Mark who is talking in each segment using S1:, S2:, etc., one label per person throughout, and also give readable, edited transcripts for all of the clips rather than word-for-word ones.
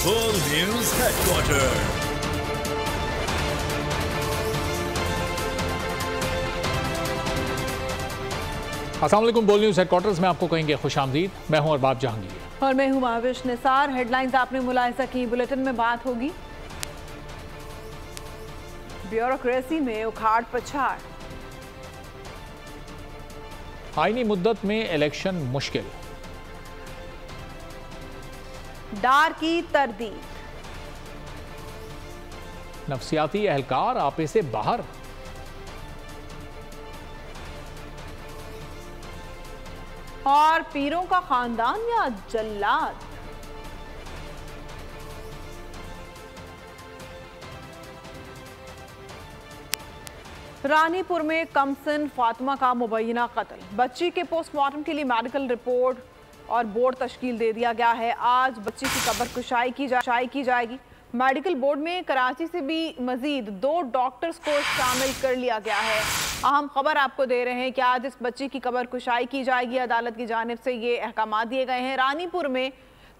S1: बोल news headquarter.
S2: अस्सलाम वालेकुम। बोल न्यूज हेडक्वार्टर्स में आपको कहेंगे खुशामदीद। मैं हूं अरबाब जहांगीर
S3: और मैं हूं महाविश निसार। हेडलाइंस आपने मुलाहिजा की, बुलेटिन में बात होगी। ब्यूरोक्रेसी में उखाड़ पछाड़,
S2: आईनी मुद्दत में इलेक्शन मुश्किल,
S3: डार की तरदीद,
S2: नफसियाती एहलकार आपे से बाहर,
S3: और पीरों का खानदान या जल्लाद। रानीपुर में कमसिन फातिमा का मुबैना कत्ल, बच्ची के पोस्टमार्टम के लिए मेडिकल रिपोर्ट और बोर्ड तश्कील दे दिया गया है। आज बच्ची की कब्र कुशाई की जाएगी। मेडिकल बोर्ड में कराची से भी मजीद 2 डॉक्टर्स को शामिल कर लिया गया है। अहम खबर आपको दे रहे हैं कि आज इस बच्ची की कब्र कुशाई की जाएगी। अदालत की जानिब से ये अहकाम दिए गए हैं। रानीपुर में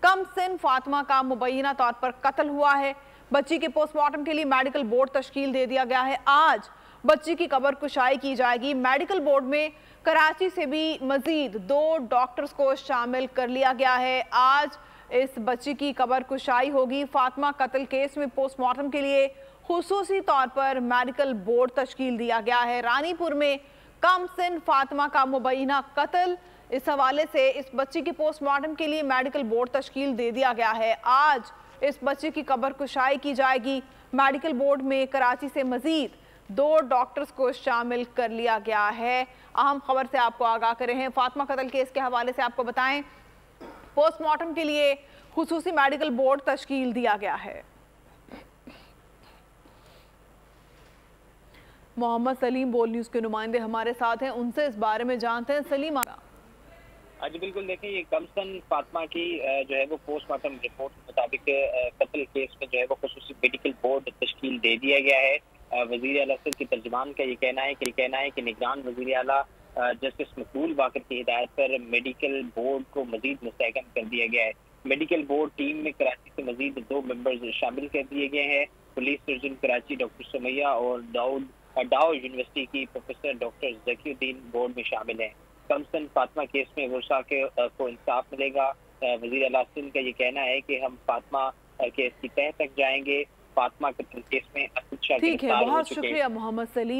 S3: कमसिन फातिमा का मुबैना तौर पर कत्ल हुआ है। बच्ची के पोस्टमार्टम के लिए मेडिकल बोर्ड तश्कील दे दिया गया है। आज बच्ची की कब्र कुशाई की जाएगी। मेडिकल बोर्ड में कराची से भी मजीद 2 डॉक्टर्स को शामिल कर लिया गया है। आज इस बच्ची की कब्र कुशाई होगी। फातिमा कत्ल केस में पोस्टमार्टम के लिए खुसूसी तौर पर मेडिकल बोर्ड तश्कील दिया गया है। रानीपुर में कमसिन फातिमा का मुबैना कत्ल, इस हवाले से इस बच्ची के पोस्टमार्टम के लिए मेडिकल बोर्ड तश्कील दे दिया गया है। आज इस बच्ची की कब्र कुशाई की जाएगी। मेडिकल बोर्ड में कराची से मजीद 2 डॉक्टर्स को शामिल कर लिया गया है। अहम खबर से आपको आगाह कर रहे हैं। फातिमा कत्ल केस के हवाले से आपको बताएं, पोस्टमार्टम के लिए खुसूसी मेडिकल बोर्ड तश्कील दिया गया है। मोहम्मद सलीम बोल न्यूज के नुमाइंदे हमारे साथ हैं, उनसे इस बारे में जानते हैं। सलीम,
S4: जी बिल्कुल, देखिए ये कमसिन फातिमा की जो है वो पोस्टमार्टम रिपोर्ट के मुताबिक कत्ल केस में जो है वो खुसूसी मेडिकल बोर्ड तश्कील दे दिया गया है। वज़ीर आला के तर्जुमान का ये कहना है कि निगरान वज़ीर आला जस्टिस मकबूल वाकर की हिदायत पर मेडिकल बोर्ड को मजीद मुस्तहकम कर दिया गया है। मेडिकल बोर्ड टीम में कराची से मजीद 2 मेंबर्स शामिल कर दिए गए हैं। Police surgeon Karachi doctor Sumaiya और डाउ यूनिवर्सिटी की प्रोफेसर डॉक्टर जकीउद्दीन बोर्ड में शामिल हैं। कमसिन फातिमा केस में गुस्सा को इंसाफ मिलेगा। वज़ीर आला सिंध का ये कहना है कि हम फातिमा केस की तह तक जाएंगे। फातिमा के केस में
S3: ठीक है, बहुत शुक्रिया मोहम्मद सलीम।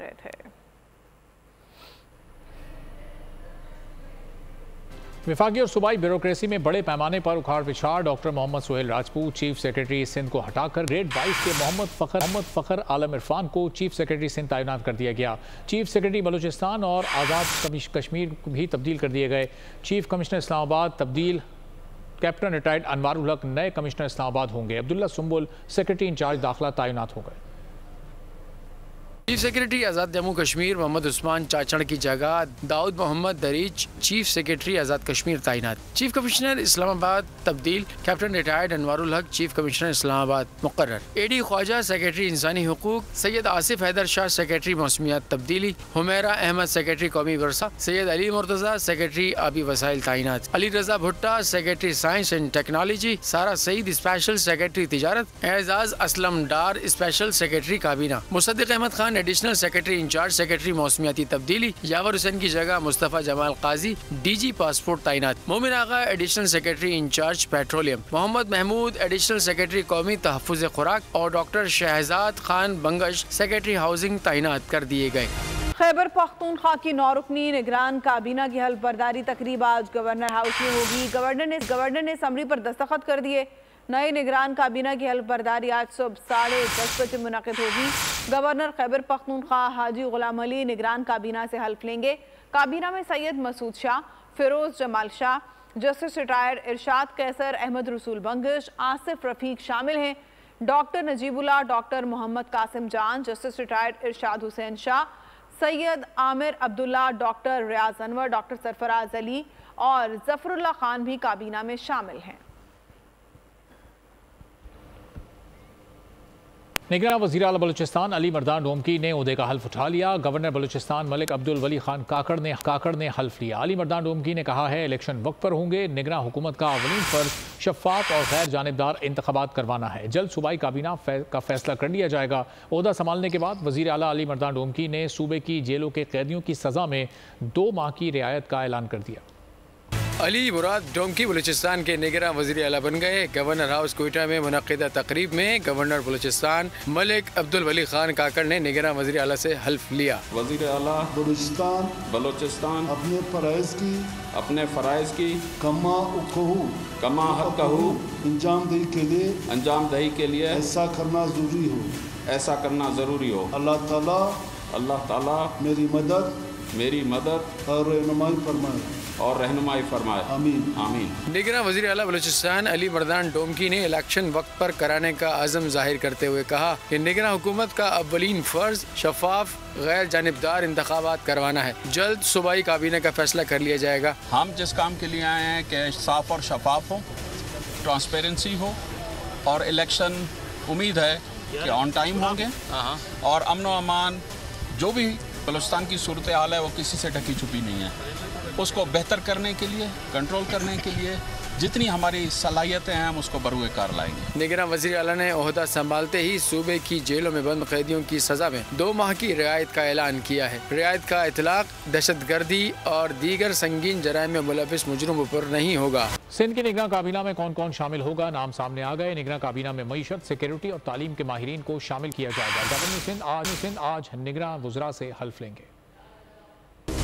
S2: विफाकी और सूबाई ब्यूरोक्रेसी में बड़े पैमाने पर उखाड़ पिछाड़, doctor Mohammad Suhail Rajput chief secretary Sindh को हटाकर ग्रेड 22 के मोहम्मद फ़खर आलम इरफान को चीफ सेक्रेटरी सिंध तैनात कर दिया गया। चीफ सेक्रेटरी बलूचिस्तान और आज़ाद कश्मीर भी तब्दील कर दिए गए। चीफ कमिश्नर इस्लामाबाद तब्दील, कैप्टन रिटायर्ड अनवारुल हक नए कमिश्नर इस्लामाबाद होंगे। अब्दुल्ला सुंबुल सेक्रेटरी इंचार्ज दाखिला तैनात हो गए।
S5: चीफ सेक्रेटरी आज़ाद जम्मू कश्मीर मोहम्मद उस्मान चाचड़ की जगह दाऊद मोहम्मद दरीच चीफ सेक्रेटरी आज़ाद कश्मीर तैनात। चीफ कमिश्नर इस्लामाबाद तब्दील, कैप्टन रिटायर्ड अनवारुल हक चीफ कमिश्नर इस्लामाबाद मुकर्रर। एडी ख्वाजा सेक्रेटरी इंसानी हुकूक, सैयद आसिफ हैदर शाह सेक्रेटरी मौसमियात तब्दीली, हुमैरा अहमद सेक्रेटरी कौमी वर्सा, सैयद अली मुर्तज़ा सेक्रेटरी आबी वसाइल तैनात। अली रजा भुट्टा सेक्रेटरी साइंस एंड टेक्नोलॉजी, सारा सईद स्पेशल सेक्रेटरी तिजारत, एजाज असलम डार स्पेशल सेक्रेटरी काबीना, Musaddiq Ahmed Khan additional secretary incharge secretary मौसमियाती तब्दीली, यावर हुसैन की जगह मुस्तफ़ा जमाल काजी डीजी पासपोर्ट तैनात। Momin Agha additional secretary incharge petroleum, Mohammad Mahmood additional secretary कौमी तहफ़्फ़ुज़ खुराक और doctor Shahzad Khan Bangash secretary housing तैनात कर दिए गए।
S3: खैबर पख्तूनख्वा की 9 रुकनी निगरान काबीना की हल्फ बर्दारी तकरीब आज गवर्नर हाउस में होगी। गवर्नर ने समरी पर दस्तखत कर दिए। नए निगरान काबीना की हल्फ बर्दारी आज सुबह 10:30 बजे मुनक़िद होगी। गवर्नर खैबर पख्तूनख्वा हाजी गुलाम अली निगरान काबीना से हल्फ लेंगे। काबीना में सैयद मसूद शाह, फिरोज जमाल शाह, जस्टिस रिटायर्ड इरशाद कैसर, अहमद रसूल बंगश, आसिफ रफीक शामिल हैं। डॉक्टर नजीबुल्लाह, डॉक्टर मोहम्मद कासिम जान, जस्टिस रिटायर्ड इरशाद हुसैन शाह, सैयद आमिर अब्दुल्ला, डॉक्टर रियाज अनवर, डॉक्टर सरफराज अली और जफरुल्लाह खान भी काबीना में शामिल हैं।
S2: निगरान वज़ीर आला बलूचिस्तान अली मर्दान डोमकी ने ओहदे का हल्फ उठा लिया। गवर्नर बलूचिस्तान मलिक अब्दुल वली खान काकड़ ने हल्फ लिया। अली मर्दान डोमकी ने कहा है इलेक्शन वक्त पर होंगे। निगरान हुकूमत का अवलीन फर्ज शफाफ और गैर जानिबदार इंतखाबात करवाना है। जल्द सूबाई काबीना का फैसला कर लिया जाएगा। ओहदा संभालने के बाद वज़ीर आला अली मर्दान डोमकी ने सूबे की जेलों के कैदियों की सज़ा में 2 माह की रियायत का ऐलान कर दिया।
S5: अली मुराद डोमकी बलूचिस्तान के निगरान वज़ीर आला बन गए। गवर्नर हाउस कोयटा में मुनक़िदा तकरीब में गवर्नर बलूचिस्तान मलिक अब्दुल वली खान काकड़ ने निगरान वज़ीर आला से हल्फ लिया।
S6: वज़ीर आला बलूचिस्तान अपने फ़राइज़ की कमा हक कहू अंजाम दही के लिए ऐसा करना ज़रूरी हो। अल्लाह ताला मेरी मदद और रहनुमाई फरमाए। आमीन।
S5: निगरान वज़ीर आला बलूचिस्तान अली मर्दान डोमकी ने इलेक्शन वक्त पर कराने का अज़म जाहिर करते हुए कहा कि निगरान हुकूमत का अव्वलीन फ़र्ज शफाफ गैर जानिबदार इंतखाबात करवाना है। जल्द सूबाई काबीना का फैसला कर लिया जाएगा।
S6: हम जिस काम के लिए आए हैं कि साफ और शफाफ हो, ट्रांसपेरेंसी हो और इलेक्शन उम्मीद है कि ऑन टाइम होंगे और अमन व अमान जो भी बलूचिस्तान की सूरत हाल है वो किसी से ढकी छुपी नहीं है। उसको बेहतर करने के लिए, कंट्रोल करने के लिए जितनी हमारी सलाहियतें हैं हम उसको बरूए कार लाएंगे।
S5: निगरान वज़ीर आला ने ओहदा संभालते ही सूबे की जेलों में बंद कैदियों की सजा में 2 माह की रियायत का ऐलान किया है। रियायत का इतलाक दहशतगर्दी और दीगर संगीन जराइम में मुलविस मुजरिमों पर नहीं होगा।
S2: सिंध की निगरान काबीना में कौन कौन शामिल होगा, नाम सामने आ गए। निगरान काबीना में मईशत, सिक्योरिटी और तालीम के माहिरीन को शामिल किया जाएगा। गवर्नर सिंध आज निगरान वज़रा से हल्फ लेंगे।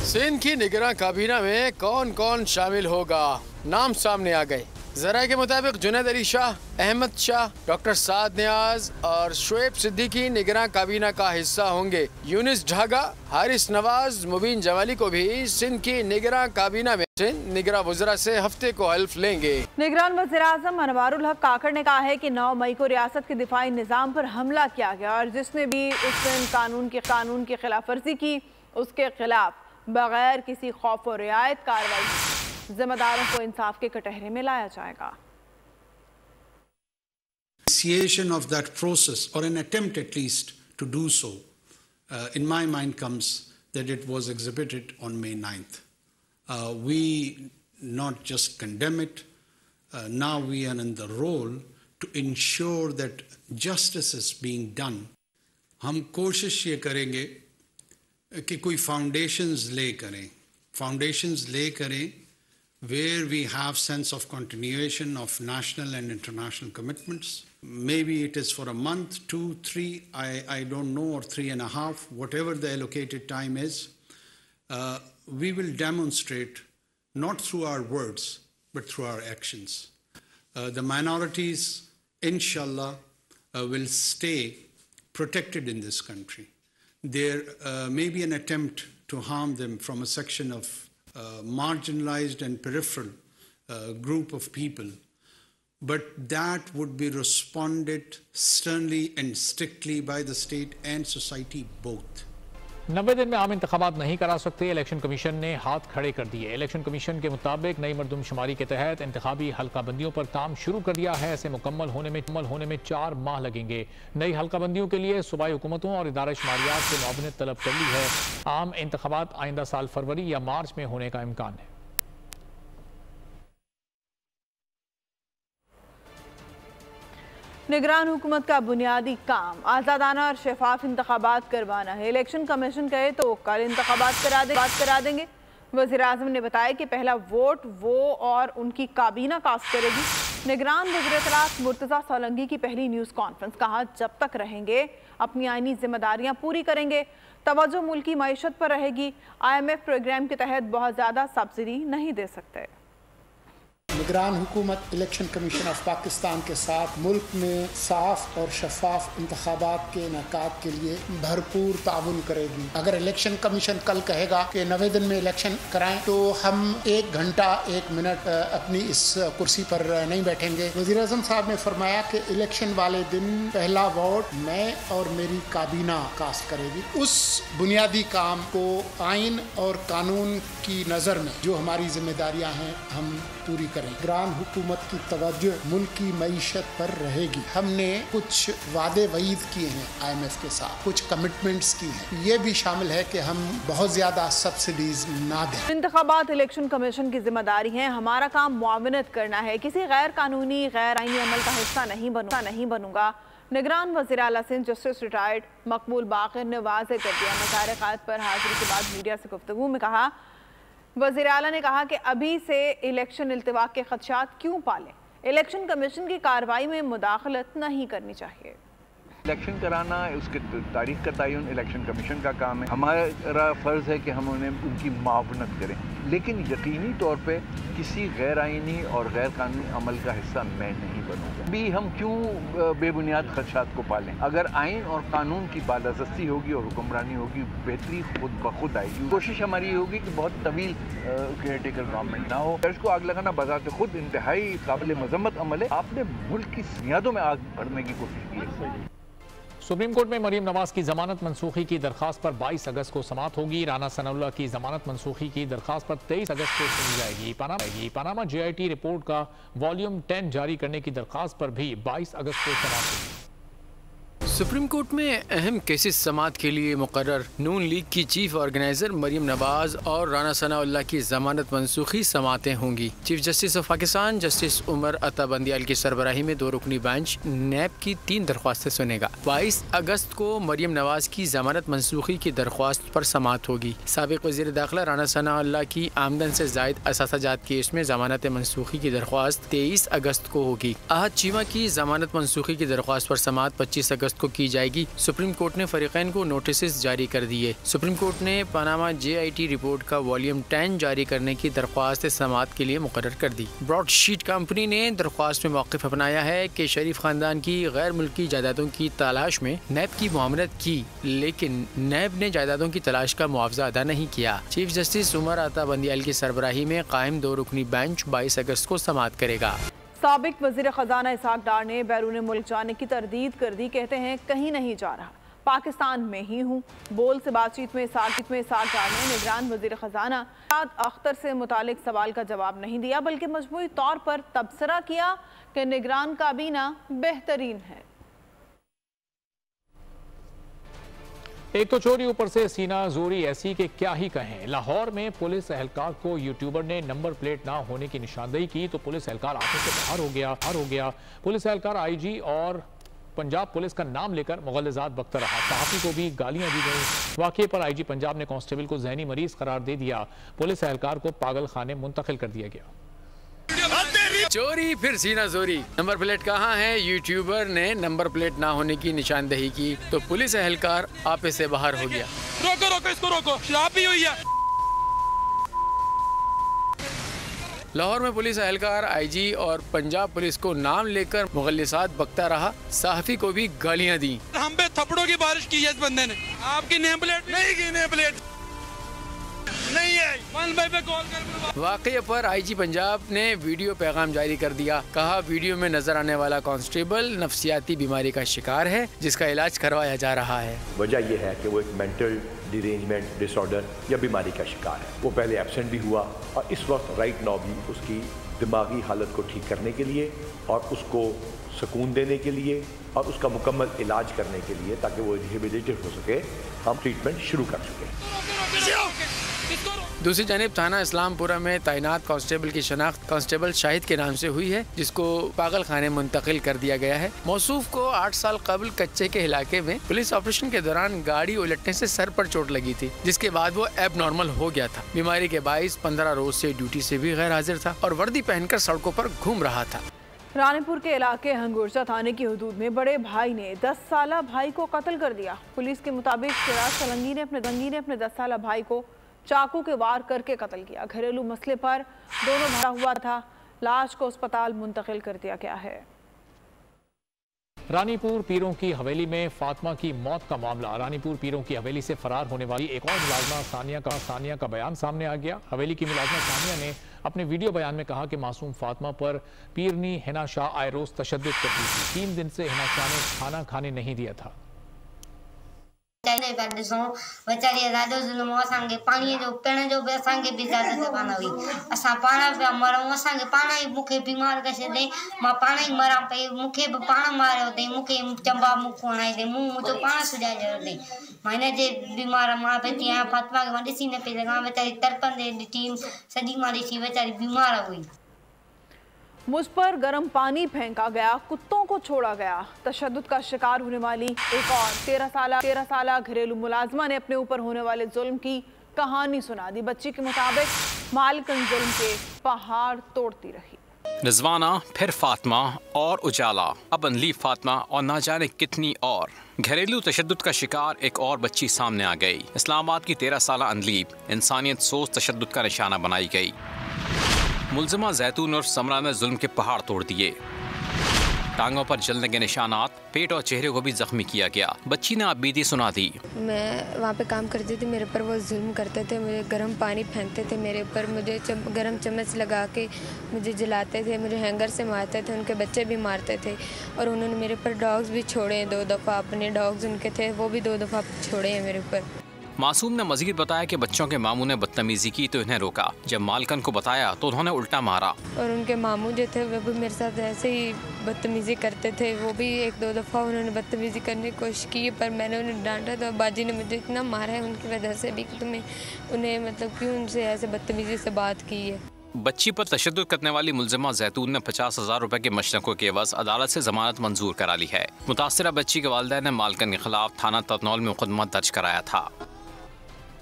S5: सिंध की निगरान काबीना में कौन कौन शामिल होगा, नाम सामने आ गए। ज़राए के मुताबिक जुनैद अली शाह, अहमद शाह, डॉक्टर साद नियाज और शुएब सिद्दीकी निगरान काबीना का हिस्सा होंगे। यूनिस ढागा, हारिस नवाज, मुबीन जवाली को भी सिंध की निगरान काबीना में निगरान वज़रा से हफ्ते को हल्फ लेंगे।
S3: निगरान वज़ीर आज़म अनवारुल हक काकड़ ने कहा है कि 9 मई को रियासत के दिफाई निज़ाम पर हमला किया गया और जिसने भी उस दिन कानून की खिलाफ वर्जी की उसके खिलाफ बगैर किसी खौफ और रियायत कार्रवाई जिम्मेदारों को इंसाफ के कटहरे में लाया जाएगा।
S7: Initiation of that process, or an attempt at least to do so, in my mind comes that it was exhibited on May 9th. We not just condemn it, now we are in the role to ensure that justice is being done. हम कोशिश ये करेंगे कि कोई foundations ले करें where we have sense of continuation of national and international commitments. Maybe it is for a month, 2, 3, I don't know, or 3.5, whatever the allocated time is. We will demonstrate not through our words, but through our actions. The minorities, inshallah, will stay protected in this country. There may be an attempt to harm them from a section of marginalized and peripheral group of people, but that would be responded sternly and strictly by the state and society both.
S2: 90 दिन में आम इंतखाबात नहीं करा सकते, election commission ने हाथ खड़े कर दिए। इलेक्शन कमीशन के मुताबिक नई मरदमशुमारी के तहत इंतखाबी हल्काबंदियों पर काम शुरू कर दिया है। ऐसे मुकम्मल होने में 4 माह लगेंगे। नई हल्काबंदियों के लिए सूबाई हुकूमतों और इदारा शुमारियात से मुआवनत तलब कर ली है। आम इंतखाबात आइंदा साल फरवरी या मार्च में होने का इम्कान है।
S3: निगरान हुकूमत का बुनियादी काम आज़ादाना और शफाफ इंतखाबात करवाना है। इलेक्शन कमीशन कहे तो कल इंतखाबात करा देंगे। वज़ीर आज़म ने बताया कि पहला वोट वो और उनकी काबीना कास्ट करेगी। निगरान वज़ीर इत्तलात मुर्तज़ा सोलंकी की पहली न्यूज़ कॉन्फ्रेंस, कहा जब तक रहेंगे अपनी आइनी जिम्मेदारियां पूरी करेंगे। तवज्जो मुल्की मईशत पर रहेगी। IMF प्रोग्राम के तहत बहुत ज़्यादा सब्सिडी नहीं दे सकते।
S8: निगरान हुकूमत इलेक्शन कमीशन ऑफ पाकिस्तान के साथ मुल्क में साफ और शफाफ इंतखाबात के इनेकाद के लिए भरपूर ताउन करेगी। अगर इलेक्शन कमीशन कल कहेगा कि 90 दिन में इलेक्शन कराएं तो हम 1 घंटा 1 मिनट अपनी इस कुर्सी पर नहीं बैठेंगे। वज़ीर आज़म साहब ने फरमाया कि इलेक्शन वाले दिन पहला वोट मैं और मेरी काबीना कास्ट करेगी। उस बुनियादी काम को आइन और कानून की नज़र में जो हमारी जिम्मेदारियां हैं हम पूरी करें। करें। निगरान हुकूमत की तवज्जो मुल्क की मईशत पर रहेगी। हमने कुछ वादे वईद किए हैं IMF के साथ, कुछ कमिटमेंट्स की हैं। ये भी शामिल है कि हम बहुत ज्यादा सब्सिडीज ना दें।
S3: इंतखाबात इलेक्शन कमीशन की जिम्मेदारी है, हमारा काम मुआवनत करना है, किसी गैर कानूनी गैर आईनी अमल का हिस्सा नहीं बनूंगा। निगरान वज़ीर आला सिंध जस्टिस रिटायर्ड मकबूल बाक़िर ने वाज़ेह कर दिया। मज़ार क़ायद पर हाज़िरी के बाद मीडिया से गुफ्तगू में कहा, वज़ीर आला ने कहा कि अभी से इलेक्शन इल्तिवाक़ के ख़दशात क्यों पालें, इलेक्शन कमीशन की कार्रवाई में मुदाखलत नहीं करनी चाहिए।
S9: इलेक्शन कराना, उसके तारीख का तयन इलेक्शन कमीशन का काम है। हमारा फ़र्ज़ है कि हम उन्हें उनकी मुआवनत करें, लेकिन यकीनी तौर पे किसी गैर आइनी और गैर कानूनी अमल का हिस्सा मैं नहीं बनूंगा। भी हम क्यों बेबुनियाद खदशात को पालें? अगर आइन और कानून की बालादस्ती होगी और हुक्मरानी होगी, बेहतरी खुद ब खुद आएगी। कोशिश हमारी ये होगी कि बहुत तवील केयर टेकर गवर्नमेंट ना हो। इसको आग लगाना बज़ाते खुद इंतहाई काबिल मज़म्मत अमल है। आपने मुल्क की बुनियादों में आग भरने की कोशिश की है।
S2: सुप्रीम कोर्ट में मरीम नवाज की जमानत मनसूखी की दरखास्त पर 22 अगस्त को समाअत होगी। राना सनाउल्लाह की जमानत मनसूखी की दरखास्त पर 23 अगस्त को सुनी जाएगी। पनामा JIT रिपोर्ट का वॉल्यूम 10 जारी करने की दरखास्त पर भी 22 अगस्त को समाअत होगी।
S5: सुप्रीम कोर्ट में अहम केसेस समाअत के लिए मुकर्रर नून लीग की चीफ ऑर्गेनाइजर मरीम नवाज और राना सनाउल्लाह की जमानत मनसूखी समाअतें होंगी। Chief justice of Pakistan justice Umar Ata Bandial की सरबराही में 2 रुकनी बेंच नैब की 3 दरख्वास्तें सुनेगा। 22 अगस्त को मरीम नवाज की जमानत मनसूखी की दरख्वास्त पर समाअत होगी। साबिक वज़ीर दाखिला राना सनाउल्लाह की आमदन से जायद असासाजात केस में जमानत मनसूखी की दरख्वास्त 23 अगस्त को होगी। अहद चीमा की जमानत मनसूखी की दरख्वास्त पर समाअत 25 अगस्त को की जाएगी। सुप्रीम कोर्ट ने फरीकैन को नोटिस जारी कर दिए। सुप्रीम कोर्ट ने पनामा JIT रिपोर्ट का वॉल्यूम 10 जारी करने की दरख्वास्त समाअत के लिए मुकर्रर कर दी। ब्रॉडशीट कंपनी ने दरख्वास्त में मौक़िफ़ अपनाया है कि शरीफ खानदान की गैर मुल्की जायदादों की तलाश में नैब की मुआवनत की, लेकिन नैब ने जायदादों की तलाश का मुआवजा अदा नहीं किया। चीफ जस्टिस उमर अता बंदियाल की सरबराही में कायम 2 रुकनी बेंच 22 अगस्त को समाअत करेगा।
S3: साबिक वज़ीर ख़जाना इसहाक डार ने बैरून मुल्क जाने की तरदीद कर दी। कहते हैं कहीं नहीं जा रहा, पाकिस्तान में ही हूँ। बोल से बातचीत में इसहाक डार ने निगरान वज़ीर ख़जाना अख्तर से मुतालिक सवाल का जवाब नहीं दिया, बल्कि मजमूई तौर पर तबसरा किया कि निगरान काबीना बेहतरीन है।
S2: एक तो चोरी, ऊपर से सीना जोरी ऐसी कि क्या ही कहें। लाहौर में पुलिस एहलकार को यूट्यूबर ने नंबर प्लेट ना होने की निशानदेही की तो पुलिस एहलकार आंखों से बाहर हो गया। पुलिस एहलकार IG और पंजाब पुलिस का नाम लेकर मुगलजात बकता रहा। सहाफ़ी को भी गालियां दी गई। वाक़े पर IG पंजाब ने कांस्टेबल को ज़हनी मरीज करार दे दिया। पुलिस एहलकार को पागल खाने मुंतकिल कर दिया गया।
S5: चोरी फिर सीना जोरी। नंबर प्लेट कहाँ है? यूट्यूबर ने नंबर प्लेट ना होने की निशानदेही की तो पुलिस एहलकार आपे से बाहर हो गया।
S10: रोको इसको रोको, शराब पी हुई है।
S5: लाहौर में पुलिस एहलकार IG और पंजाब पुलिस को नाम लेकर मुगलसात बकता रहा। सहाफ़ी को भी गालियां दी।
S10: हम पे थप्पड़ों की बारिश की है इस बंदे ने। आपकी नेम प्लेट नहीं की, नेम प्लेट नहीं है। पे कॉल कर।
S5: वाक़े पर IG पंजाब ने वीडियो पैगाम जारी कर दिया। कहा वीडियो में नजर आने वाला कांस्टेबल नफ्सियाती बीमारी का शिकार है, जिसका इलाज करवाया जा रहा है।
S11: वजह यह है कि वो एक मेंटल डिरेंजमेंट डिसऑर्डर या बीमारी का शिकार है। वो पहले एब्सेंट भी हुआ और इस वक्त राइट नाउ भी उसकी दिमागी हालत को ठीक करने के लिए और उसको सुकून देने के लिए और उसका मुकम्मल इलाज करने के लिए, ताकि वो रिहेबिलिटेट हो सके, हम ट्रीटमेंट शुरू कर चुके हैं।
S5: दूसरी जानिब थाना इस्लामपुरा में तैनात कांस्टेबल की शनाख्त कांस्टेबल शाहिद के नाम से हुई है, जिसको पागल खाने मुंतकिल कर दिया गया है। मौसूफ को 8 साल कबल कच्चे के इलाके में पुलिस ऑपरेशन के दौरान गाड़ी उलटने से सर पर चोट लगी थी, जिसके बाद वो एब नॉर्मल हो गया था। बीमारी के बाइस 15 रोज से ड्यूटी से भी गैर हाजिर था और वर्दी पहनकर सड़कों पर घूम रहा था।
S3: रानीपुर के इलाके हंगुरजा थाने की हदूद में बड़े भाई ने 10 साला भाई को कत्ल कर दिया। पुलिस के मुताबिक शिराज सलंगी ने अपने 10 साला भाई को चाकू के वार करके कत्ल किया। घरेलू मसले पर दोनों भरा हुआ था। लाश को अस्पताल मुंतकिल कर दिया गया है।
S2: रानीपुर पीरों की हवेली में फातिमा की मौत का मामला। रानीपुर पीरों की हवेली से फरार होने वाली एक और मुलाजमा सानिया का बयान सामने आ गया। हवेली की मुलाजमा सानिया ने अपने वीडियो बयान में कहा कि मासूम फातिमा पर पीरनी हिना शाह आए रोज तशद्दुद करती थी। 3 दिन से हिना शाह ने खाना खाने नहीं दिया था।
S12: चाहिए कर ॾिसूं वेचारी ॾाढो ज़ुल्म असांखे पाणीअ जो पीअण जो बि असांखे बि इजाज़त कान हुई असां पाण पिया मरूं असांखे पाण ई मूंखे बीमार करे छॾियईं मां पाण ई मरां पई मूंखे बि पाण मारियो अथई मूंखे चंबा मुख हणाई अथई मुंहुं मुंहिंजो पाण सुॼाए छॾियो अथई मां हिन जे बीमार मां वेठी आहियां फातिमा खे मां ॾिसी न पई सघां वेचारी तड़पंदे ॾिठी सॼी मां ॾिठी वेचारी बीमार हुई।
S3: मुझ पर गर्म पानी फेंका गया, कुत्तों को छोड़ा गया। तशद्दुद का शिकार होने वाली एक और 13 साल घरेलू मुलाजमा ने अपने ऊपर होने वाले जुल्म की कहानी सुना दी। बच्ची के मुताबिक मालिकन जुल्म के पहाड़ तोड़ती रही।
S13: रिजवाना, फिर फातिमा और उजाला, अब अनलीफ फातिमा और ना जाने कितनी और। घरेलू तशद्दुद का शिकार एक और बच्ची सामने आ गई। इस्लामाबाद की 13 साल अनलीफ इंसानियत सोच तशद्दुद का निशाना बनाई गई। मुलजिमा जैतून और समरा ने जुल्म के पहाड़ तोड़ दिए। टांगों पर जलने के निशानात, पेट और चेहरे को भी जख्मी किया गया। बच्ची ने आपबीती सुना दी।
S14: मैं वहाँ पे काम करती थी, मेरे ऊपर वो जुल्म करते थे, मुझे गर्म पानी फेंकते थे मेरे ऊपर, मुझे गर्म चम्मच लगा के मुझे जलाते थे, मुझे हैंगर से मारते थे, उनके बच्चे भी मारते थे और उन्होंने मेरे ऊपर डॉग्स भी छोड़े हैं 2 दफ़ा। अपने डॉग्स उनके थे वो भी 2 दफ़ा छोड़े हैं मेरे ऊपर।
S13: मासूम ने मजीद बताया कि बच्चों के मामू ने बदतमीजी की तो इन्हें रोका। जब मालकन को बताया तो उन्होंने उल्टा मारा
S14: और उनके मामू जो थे वो भी मेरे साथ ऐसे ही बदतमीजी करते थे। वो भी 1-2 दफ़ा उन्होंने बदतमीजी करने की कोशिश की पर मैंने उन्हें डांटा तो बाजी ने मुझे इतना मारा है उनकी वजह से भी कि तुम्हें उन्हें मतलब क्यों उनसे ऐसे बदतमीजी से बात की है।
S13: बच्ची पर तशद्दुद करने वाली मुलजिमा जैतून ने 50,000 रुपए के मशरकों के एवज अदालत से जमानत मंजूर करा ली है। मुतासरा बच्ची के वालिदैन ने मालकन के खिलाफ थाना ततनौल में मुकदमा दर्ज कराया था।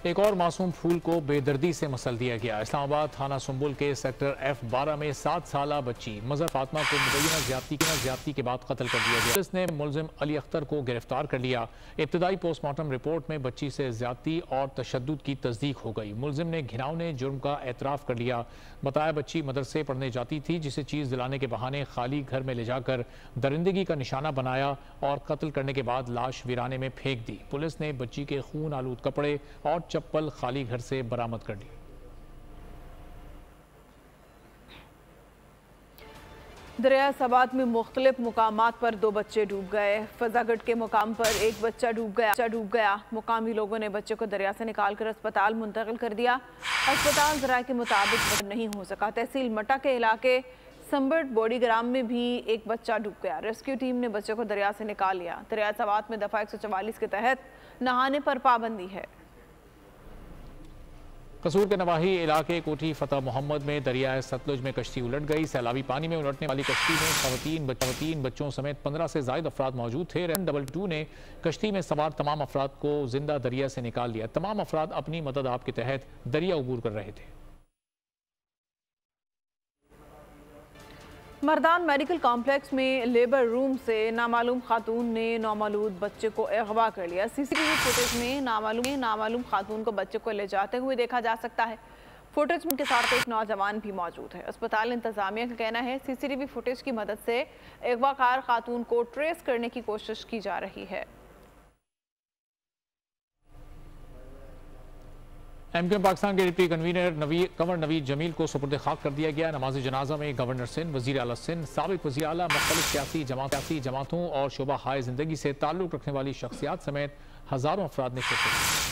S2: एक और मासूम फूल को बेदर्दी से मसल दिया गया। इस्लामाबाद थाना सुंबुल के सेक्टर F12 में 7 साल बच्ची मजहर फातिमा को मुबैना ज्यादती के बाद कत्ल कर दिया गया। पुलिस ने मुलजिम अली अख्तर को गिरफ्तार कर लिया। इब्तदाई पोस्टमार्टम रिपोर्ट में बच्ची से ज्यादती और तशद्दुद की तस्दीक हो गई। मुलजिम ने घिनौने जुर्म का एतराफ़ कर लिया। बताया बच्ची मदरसे पढ़ने जाती थी जिसे चीज़ दिलाने के बहाने खाली घर में ले जाकर दरिंदगी का निशाना बनाया और कत्ल करने के बाद लाश वीराने में फेंक दी। पुलिस ने बच्ची के खून आलूद कपड़े और चप्पल खाली घर से बरामद कर ली।
S3: दरिया सबात में मुख्तलिफ मुकामात पर 2 बच्चे डूब गए। फजागढ़ के मुकाम पर एक बच्चा डूब गया। मुकामी लोगों ने बच्चे को दरिया से निकालकर अस्पताल मुंतकिल कर दिया। अस्पताल ज़राए के मुताबिक नहीं हो सका। तहसील मटा के इलाके संबर्ट बोडीग्राम में भी एक बच्चा डूब गया। रेस्क्यू टीम ने बच्चे को दरिया से निकाल लिया। दरिया सबात में दफ़ा 144 के तहत नहाने पर पाबंदी है।
S2: कसूर के नवाही इलाके कोठी फतेह मोहम्मद में दरियाए सतलुज में कश्ती उलट गई। सैलाबी पानी में उलटने वाली कश्ती में खवातीन बच्चों समेत 15 से ज़ायद अफराद मौजूद थे। RN22 ने कश्ती में सवार तमाम अफराद को जिंदा दरिया से निकाल लिया। तमाम अफराद अपनी मदद आप के तहत दरिया अबूर कर रहे थे।
S3: मर्दान मेडिकल कॉम्प्लेक्स में लेबर रूम से नामालूम खातून ने नौमौलूद बच्चे को अगवा कर लिया। CCTV फुटेज में नामालूम खातून को बच्चे को ले जाते हुए देखा जा सकता है। फुटेज के साथ एक नौजवान भी मौजूद है। अस्पताल इंतजामिया का कहना है CCTV फुटेज की मदद से अगवाकार खातून को ट्रेस करने की कोशिश की जा रही है।
S2: MQM पाकिस्तान के डिप्टी कन्वीनर कंवर नवीद जमील को सुपुर्द खाक कर दिया गया। नमाज जनाजा में गवर्नर सिंध, वज़ीर आला सिंध, साबिक वज़ीर आला, मुख्तलिफ सियासी जमातों और शोबा हाय जिंदगी से ताल्लुक़ रखने वाली शख्सियात समेत हज़ारों अफराद ने शिरकत।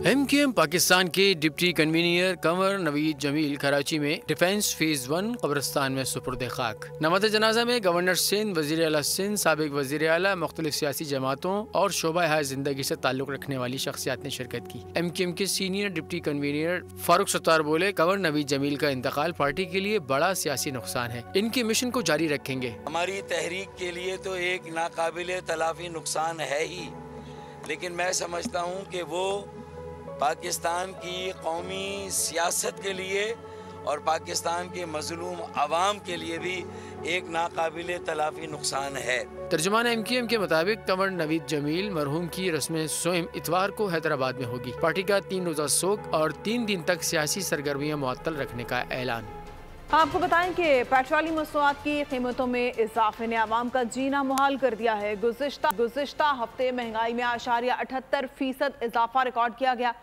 S5: MQM पाकिस्तान के डिप्टी कन्वीनर कंवर नवीद जमील कराची में डिफेंस फेज 1 कब्रिस्तान में सुपुर्द खाक। नमाज जनाजा में गवर्नर सिंध, वज़ीर आला सिंध, साबिक वज़ीर आला, मुख्तलिफ सियासी जमातों और शोबा हाय जिंदगी से ताल्लुक़ रखने वाली शख्सियात ने शिरकत की। MQM के senior deputy convener Farooq Sattar बोले, कंवर नवीद जमील का इंतकाल पार्टी के लिए बड़ा सियासी नुकसान है। इनके मिशन को जारी रखेंगे।
S15: हमारी तहरीक के लिए तो एक नाकाबिले तलाफी नुकसान है ही, लेकिन मैं समझता हूँ कि वो पाकिस्तान की कौमी सियासत के लिए और पाकिस्तान के मजलूम अवाम के लिए भी एक नाकाबिले तलाफी नुकसान है।
S5: तर्जुमान MQM के मुताबिक कंवर नवीद जमील मरहूम की रस्म सोम इतवार को हैदराबाद में होगी। पार्टी का 3 रोज़ा सोग और 3 दिन तक सियासी सरगर्मियाँ मुअत्तल रखने का ऐलान।
S3: आपको बताएं कि पेट्रोलियम मसनूआत की कीमतों में इजाफे ने आवाम का जीना मुहाल कर दिया है। गुज़िश्ता हफ्ते महंगाई में 8.78% इजाफा रिकॉर्ड किया गया।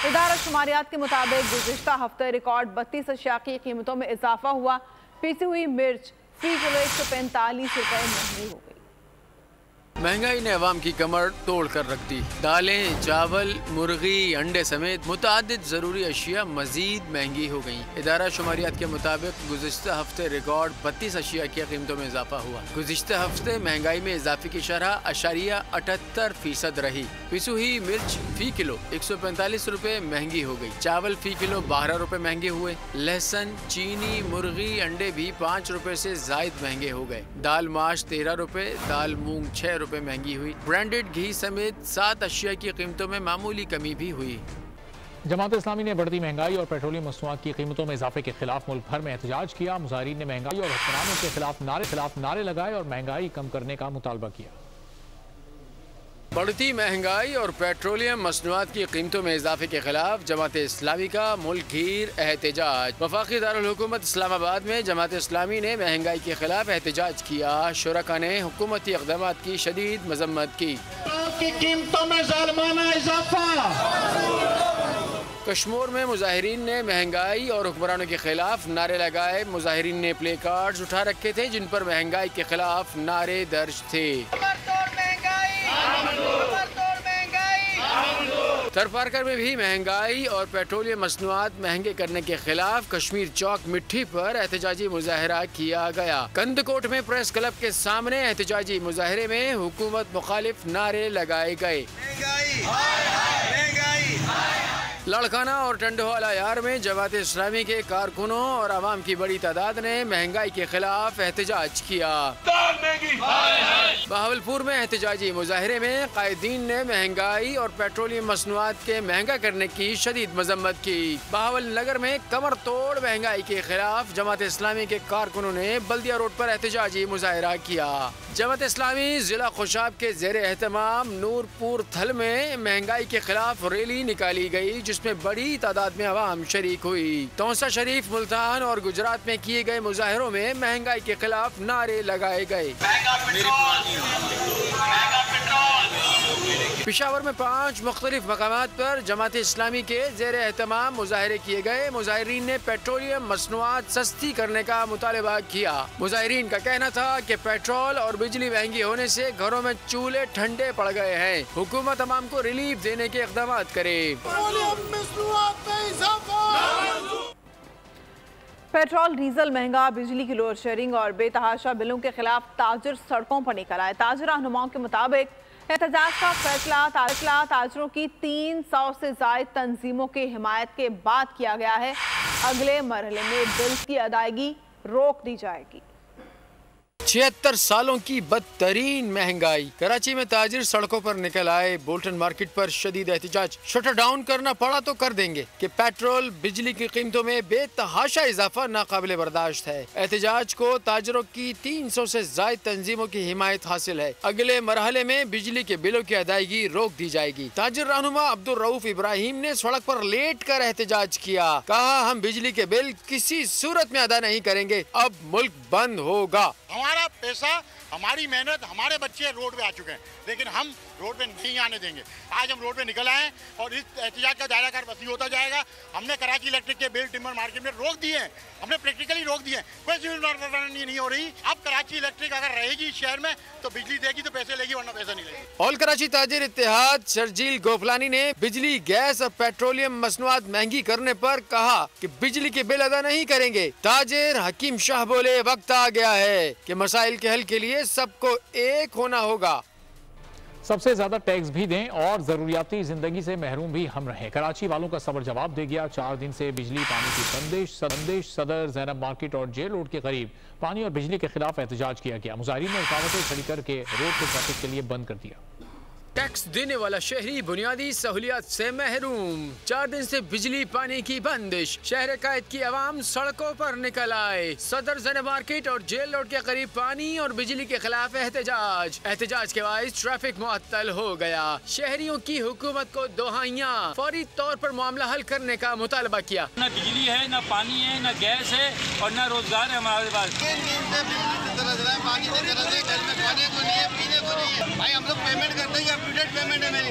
S3: इदारा शुमारियात के मुताबिक गुज़िश्ता हफ्ते रिकॉर्ड 32 अशिया की कीमतों में इजाफा हुआ। पीसी हुई मिर्च फी किलो 145 रुपये महंगी हो गई।
S5: महंगाई ने अवाम की कमर तोड़ कर रख दी। दालें, चावल, मुर्गी, अंडे समेत मुतादिद जरूरी अशिया मजीद महंगी हो गयी। इदारा शुमारियात के मुताबिक गुज़िश्ता हफ्ते रिकॉर्ड 32 अशिया की कीमतों में इजाफा हुआ। गुज़िश्ता हफ्ते महंगाई में इजाफे की शरह 0.78% रही। पिसू हुई मिर्च फी किलो 145 रुपए महंगी हो गई। चावल फी किलो 12 रुपए महंगे हुए। लहसुन, चीनी, मुर्गी, अंडे भी 5 रुपए से जायद महंगे हो गए। दाल माश 13 रुपए, दाल मूंग 6 रुपए महंगी हुई। ब्रांडेड घी समेत 7 अशिया की कीमतों में मामूली कमी भी हुई।
S2: जमात इस्लामी ने बढ़ती महंगाई और पेट्रोलियम मसनूआत की कीमतों में इजाफे के खिलाफ मुल्क भर में एहतजाज किया। मुजाहिरीन ने महंगाई और हुक्मरानों के खिलाफ नारे लगाए और महंगाई कम करने का मुतालबा किया।
S5: बढ़ती महंगाई और पेट्रोलियम मसनूआत की कीमतों में इजाफे के खिलाफ जमात इस्लामी का मुल्क घीर एहतजाज। वफाकी दारुल हुकूमत इस्लामाबाद में जमात इस्लामी ने महंगाई के खिलाफ एहतजाज किया। शुरका ने हुकूमती इक़दाम की शदीद मजम्मत की।
S16: कीमतों में ज़ालिमाना इजाफा।
S5: कश्मीर में मुजाहिरीन ने महंगाई और हुक्मरानों के खिलाफ नारे लगाए। मुजाहिरीन ने प्ले कार्ड्स उठा रखे थे जिन पर महंगाई के खिलाफ नारे दर्ज थे। थरपारकर में भी महंगाई और पेट्रोलियम मसनूआत महंगे करने के खिलाफ कश्मीर चौक मिट्टी पर एहतजाजी मुजाहरा किया गया। कंदकोट में प्रेस क्लब के सामने एहतजाजी मुजाहरे में हुकूमत मुखालिफ नारे लगाए गए। लड़काना और टंडोवाला यार में जमात इस्लामी के कारकुनों और आवाम की बड़ी तादाद ने महंगाई के खिलाफ एहतजाज किया। बहावलपुर में एहतजाजी मुजाहरे में कायदीन ने महंगाई और पेट्रोलियम मसनूआत के महंगा करने की शदीद मजम्मत की। बहावल नगर में कमर तोड़ महंगाई के खिलाफ जमात इस्लामी के कारकुनों ने बल्दिया रोड पर एहतजाजी मुजाहरा किया। जमात इस्लामी जिला खुशाब के जेर एहतमाम नूरपुर थल में महंगाई के खिलाफ रैली निकाली गई जिसमें बड़ी तादाद में आवाम शरीक हुई। तौसा शरीफ, मुल्तान और गुजरात में किए गए मुजाहरों में महंगाई के खिलाफ नारे लगाए गए। पिशावर में 5 मुख्तलिफ मकामात पर जमात इस्लामी के जेर एहतमाम मुजाहरे किए गए। मुजाहिरीन ने पेट्रोलियम मसनूआत सस्ती करने का मुतालबा किया। मुजाहिरीन का कहना था कि पेट्रोल और बिजली महंगी होने से घरों में चूल्हे ठंडे पड़ गए हैं। हुकूमत अवाम को रिलीफ देने के इक़दाम करे।
S3: पेट्रोल डीजल महंगा, बिजली की लोड शेयरिंग और बेतहाशा बिलों के खिलाफ ताजिर सड़कों पर निकल आए। ताजिर रहनुमाओं के मुताबिक एहतजाज का फैसला ताजरों की 300 से जायद तंजीमों की हिमायत के बाद किया गया है। अगले मरहले में बिल की अदायगी रोक दी जाएगी।
S5: 76 सालों की बदतरीन महंगाई। कराची में ताजिर सड़कों पर निकल आए। बोल्टन मार्केट पर शदीद एहतजाज। शटर डाउन करना पड़ा तो कर देंगे कि पेट्रोल बिजली की कीमतों में बेतहाशा इजाफा नाकाबिले बर्दाश्त है। एहतजाज को ताजिरों की 300 से जायद तंजीमों की हिमायत हासिल है। अगले मरहले में बिजली के बिलों की अदायगी रोक दी जाएगी। ताजिर रहनुमा अब्दुल रऊफ इब्राहिम ने सड़क पर लेट कर एहतजाज किया। कहा, हम बिजली के बिल किसी सूरत में अदा नहीं करेंगे, अब मुल्क बंद होगा।
S17: हमारा पैसा, हमारी मेहनत, हमारे बच्चे रोड पे आ चुके हैं, लेकिन हम रोड पे नहीं आने देंगे। आज हम रोड पे निकल आए और इस एहतजाज का दायरा कार वसी होता जाएगा। हमने कराची इलेक्ट्रिक के बिल टिम्बर मार्केट में रोक दिए हैं, हमने प्रैक्टिकली रोक दिए हैं, कोई सिविल नहीं हो रही। अब कराची इलेक्ट्रिक अगर रहेगी शहर में तो बिजली देगी तो पैसे लेगी, वरना पैसा नहीं लेगी।
S5: ऑल कराची ताजिर इत्तेहाद शर्जील गोफलानी ने बिजली, गैस और पेट्रोलियम मसनूआत महंगी करने पर कहा कि बिजली के बिल अदा नहीं करेंगे। ताजिर हकीम शाह बोले, वक्त आ गया है कि मसाइल के हल के लिए सबको एक होना होगा।
S2: सबसे ज्यादा टैक्स भी दें और जरूरियाती जिंदगी से महरूम भी हम रहें। कराची वालों का सबर जवाब दे गया। 4 दिन से बिजली पानी की बंदिश सदर ज़ैनब मार्केट और जेल रोड के करीब पानी और बिजली के खिलाफ एहतजाज किया गया। मुजाहिरीन ने रुकावटें खड़ी करके रोड को ट्रैफिक के लिए बंद कर दिया।
S5: टैक्स देने वाला शहरी बुनियादी सहूलियात से महरूम। 4 दिन से बिजली पानी की बंदिश। शहर कायद की आवाम सड़कों पर निकल आए। सदर ज़ैनब मार्केट और जेल रोड के करीब पानी और बिजली के खिलाफ एहतजाज के बाइस ट्रैफिक मुअत्तल हो गया। शहरियों की हुकूमत को दोहाइयाँ, फौरी तौर पर मामला हल करने का मुतालबा किया।
S18: न बिजली है, न पानी है, न गैस है और न रोजगार है हमारे पास।
S17: भाई हम लोग पेमेंट करते हैं, पेमेंट है मेरी।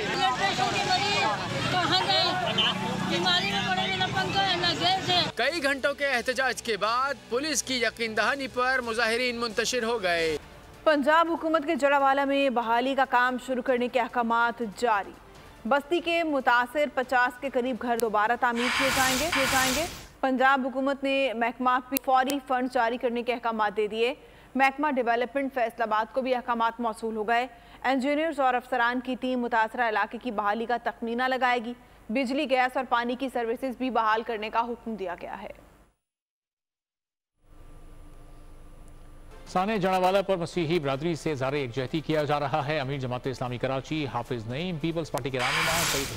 S19: बीमारी में पड़े, न पंखा है, न गैस है।
S5: कई घंटों के एहतजाज के बाद पुलिस की यकीन दहानी पर मुजाहिरीन मुंतशिर हो गए।
S3: पंजाब हुकूमत के जड़ावाला में बहाली का काम शुरू करने के अहकामात जारी। बस्ती के मुतासिर 50 के करीब घर दोबारा तामीर किए जाएंगे। पंजाब हुकूमत ने महकमा फौरी फंड जारी करने के अहकामात दे दिए। महकमा डेवलपमेंट फैसलाबाद को भी अहकामात मौसूल हो गए। इंजीनियर्स और अफसरान की टीम मुतासरा इलाके की बहाली का तखमीना लगाएगी। बिजली, गैस और पानी की सर्विसेज भी बहाल करने का हुक्म दिया गया है।
S2: साने जड़ावाला पर मसीही बरादरी से इज़हार यकजहती किया जा रहा है। अमीर जमात इस्लामी कराची हाफिज नईम, पीपल्स पार्टी के रहनुमा सईद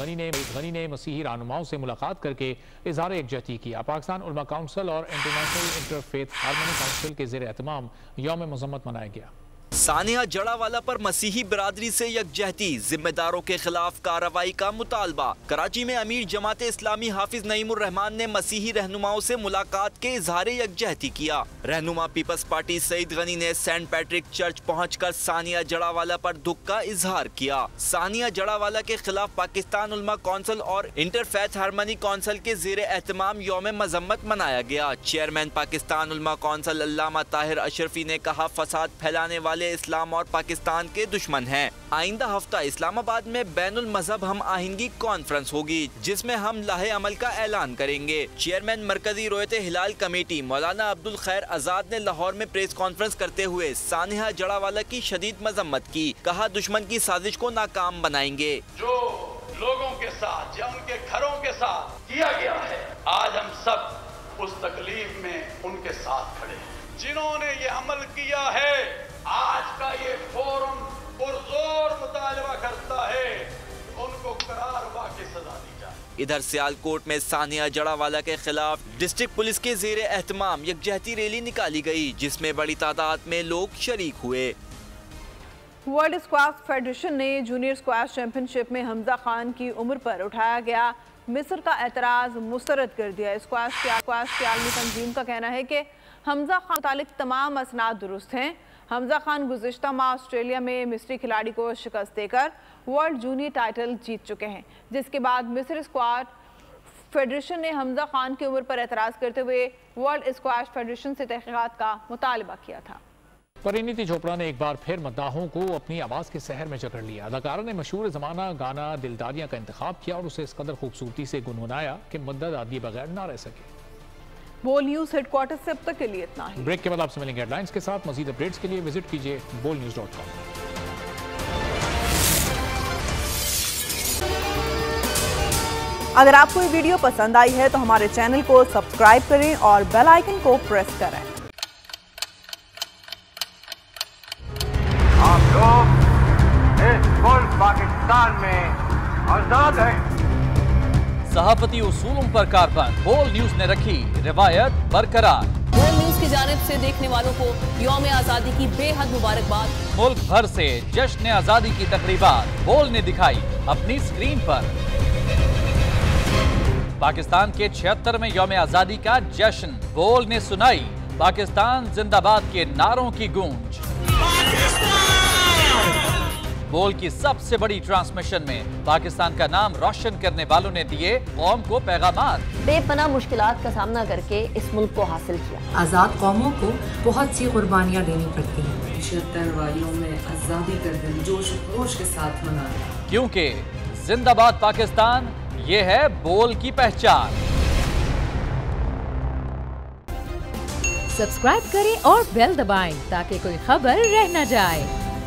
S2: गनी ने मसीही रहनुमाओं से मुलाकात करके इज़हार यकजहती किया। पाकिस्तान उलमा काउंसिल और इंटरनेशनल इंटरफेथ हारमोनी काउंसिल के ज़ेर एहतमाम यौम मज़म्मत मनाया गया।
S20: सानिया जड़ावाला पर मसीही बरादरी से यकजहती, जिम्मेदारों के खिलाफ कार्रवाई का मुतालबा। कराची में अमीर जमात इस्लामी हाफिज नईमुर रहमान ने मसीही रहनुमाओं से मुलाकात के इजहार यकजहती किया। रहनुमा पीपल्स पार्टी सईद गनी ने सेंट पैट्रिक चर्च पहुंचकर सानिया जड़ावाला पर दुख का इजहार किया। सानिया जड़ावाला के खिलाफ पाकिस्तान उलमा काउंसिल और इंटरफेथ हारमोनी काउंसिल के ज़ेर एहतमाम यौम मज़म्मत मनाया गया। चेयरमैन पाकिस्तान उलमा काउंसिल अल्लामा ताहिर अशरफी ने कहा, फसाद फैलाने वाले इस्लाम और पाकिस्तान के दुश्मन हैं। आइंदा हफ्ता इस्लामाबाद में बैनुल मजहब हम आहंगी कॉन्फ्रेंस होगी, जिसमें हम लाहे अमल का ऐलान करेंगे। चेयरमैन मरकजी रोयत हिलाल कमेटी मौलाना अब्दुल खैर आजाद ने लाहौर में प्रेस कॉन्फ्रेंस करते हुए सानिया जड़ावाला की शदीद मजम्मत की। कहा, दुश्मन की साजिश को नाकाम बनाएंगे।
S21: जो लोगों के साथ या उनके घरों के साथ किया गया है, आज हम सब उस तकलीफ में उनके साथ खड़े हैं। जिन्होंने ये अमल किया है, आज का ये फोरम पुरजोर मुतालबा करता है, उनको करार वाक़ई सजा दी जाए।
S20: इधर सियालकोट में सानिया जड़ावाला के खिलाफ डिस्ट्रिक्ट पुलिस के ज़ेर एहतमाम यकजहती रैली निकाली गई, जिसमें बड़ी तादाद में लोग शरीक हुए।
S3: वर्ल्ड स्क्वैश फेडरेशन ने जूनियर स्क्वैश चैंपियनशिप में हमजा खान की उम्र पर उठाया गया मिस्र का एतराज़ मुस्तरद कर दिया। स्क्वैश की आलमी तंजीम का कहना है कि हमजा खान मुतालिक तमाम असनाद दुरुस्त हैं। हमजा खान गुज़िश्ता माह ऑस्ट्रेलिया में मिस्री खिलाड़ी को शिकस्त देकर वर्ल्ड जूनियर टाइटल जीत चुके हैं, जिसके बाद मिस्र स्क्वाश फेडरेशन ने हमजा खान की उम्र पर एतराज़ करते हुए वर्ल्ड स्क्वैश फेडरेशन से तहक़ीक़ात का मुतालबा किया था।
S2: परिणीति चोपड़ा ने एक बार फिर मद्दाहों को अपनी आवाज़ के सहर में जकड़ लिया। अदाकारा ने मशहूर ज़माना गाना दिलदारियाँ का इंतखाब किया और उसे इस कदर खूबसूरती से गुनगुनाया कि मदद आदि बगैर ना रह सके।
S3: बोल न्यूज़ हेडक्वार्टर से अब तक के लिए इतना ही।
S2: ब्रेक के बाद आपसे मिलेंगे हेडलाइंस के साथ। मज़ीद अपडेट्स के लिए विजिट कीजिए bolnews.com।
S3: अगर आपको ये वीडियो पसंद आई है तो हमारे चैनल को सब्सक्राइब करें और बेल आइकन को प्रेस करें।
S22: आप लोग इस मुल्क पाकिस्तान में आजाद हैं।
S23: सहाफती उसूलों पर कारबंद। बोल न्यूज ने रखी रिवायत बरकरार।
S24: बोल न्यूज की जानिब से देखने वालों को यौम आज़ादी की बेहद मुबारकबाद।
S23: मुल्क भर से जश्न आज़ादी की तकरीबात बोल ने दिखाई अपनी स्क्रीन पर। पाकिस्तान के 76वें यौम आज़ादी का जश्न बोल ने सुनाई पाकिस्तान जिंदाबाद के नारों की गूंज। बोल की सबसे बड़ी ट्रांसमिशन में पाकिस्तान का नाम रोशन करने वालों ने दिए कौम को पैगामात।
S24: बेपनाह मुश्किलात का सामना करके इस मुल्क को हासिल किया।
S25: आज़ाद कौमों को बहुत सी कुर्बानियाँ देनी पड़ती हैं।
S26: 76 वालियों में आज़ादी का दिन जोश खरोश के साथ मनाया,
S23: क्योंकि जिंदाबाद पाकिस्तान ये है बोल की पहचान।
S27: सब्सक्राइब करें और बेल दबाएं ताकि कोई खबर रह न जाए।